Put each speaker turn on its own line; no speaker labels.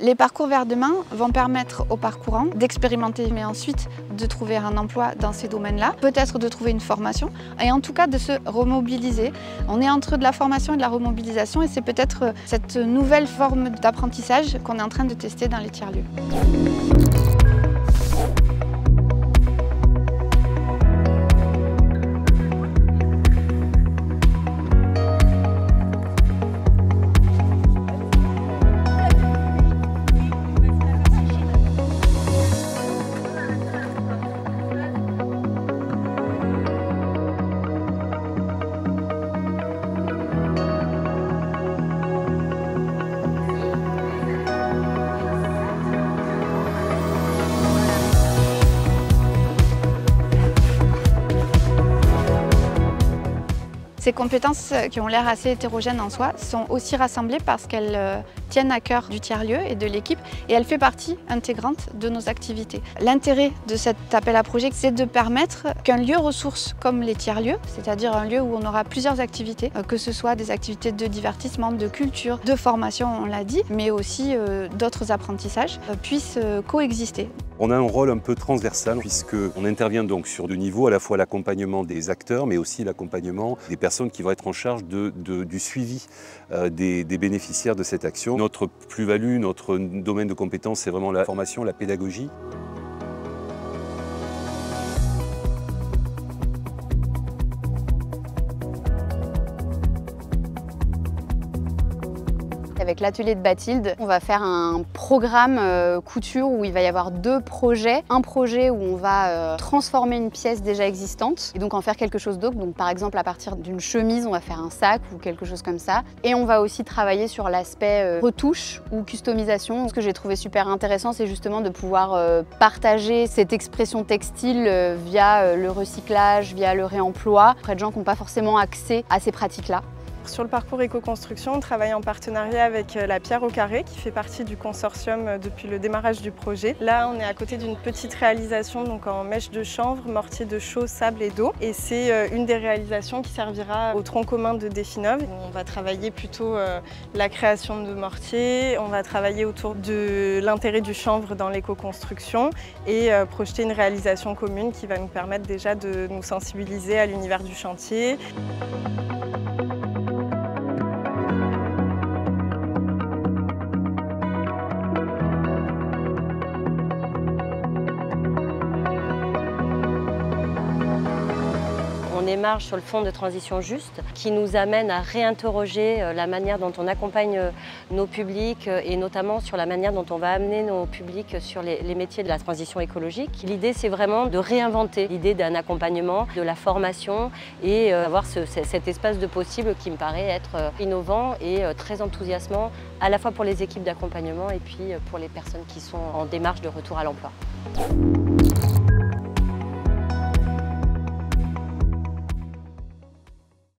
Les parcours vers demain vont permettre aux parcourants d'expérimenter, mais ensuite de trouver un emploi dans ces domaines-là, peut-être de trouver une formation et en tout cas de se remobiliser. On est entre de la formation et de la remobilisation et c'est peut-être cette nouvelle forme d'apprentissage qu'on est en train de tester dans les tiers-lieux. Ces compétences qui ont l'air assez hétérogènes en soi sont aussi rassemblées parce qu'elles tiennent à cœur du tiers-lieu et de l'équipe et elles font partie intégrante de nos activités. L'intérêt de cet appel à projet, c'est de permettre qu'un lieu ressource comme les tiers-lieux, c'est-à-dire un lieu où on aura plusieurs activités, que ce soit des activités de divertissement, de culture, de formation, on l'a dit, mais aussi d'autres apprentissages, puissent coexister.
On a un rôle un peu transversal puisqu'on intervient donc sur deux niveaux, à la fois l'accompagnement des acteurs mais aussi l'accompagnement des personnes qui vont être en charge du suivi des bénéficiaires de cette action. Notre plus-value, notre domaine de compétence, c'est vraiment la formation, la pédagogie.
Avec l'atelier de Bathilde, on va faire un programme couture où il va y avoir deux projets. Un projet où on va transformer une pièce déjà existante et donc en faire quelque chose d'autre. Donc par exemple à partir d'une chemise, on va faire un sac ou quelque chose comme ça. Et on va aussi travailler sur l'aspect retouche ou customisation. Ce que j'ai trouvé super intéressant, c'est justement de pouvoir partager cette expression textile via le recyclage, via le réemploi, auprès de gens qui n'ont pas forcément accès à ces pratiques-là.
Sur le parcours éco-construction, on travaille en partenariat avec la Pierre au Carré qui fait partie du consortium depuis le démarrage du projet. Là, on est à côté d'une petite réalisation donc en mèche de chanvre, mortier de chaux, sable et d'eau. Et c'est une des réalisations qui servira au tronc commun de Definov. On va travailler plutôt la création de mortiers, on va travailler autour de l'intérêt du chanvre dans l'éco-construction et projeter une réalisation commune qui va nous permettre déjà de nous sensibiliser à l'univers du chantier.
On émarge sur le fonds de transition juste qui nous amène à réinterroger la manière dont on accompagne nos publics et notamment sur la manière dont on va amener nos publics sur les métiers de la transition écologique. L'idée, c'est vraiment de réinventer l'idée d'un accompagnement, de la formation et avoir cet espace de possible qui me paraît être innovant et très enthousiasmant à la fois pour les équipes d'accompagnement et puis pour les personnes qui sont en démarche de retour à l'emploi.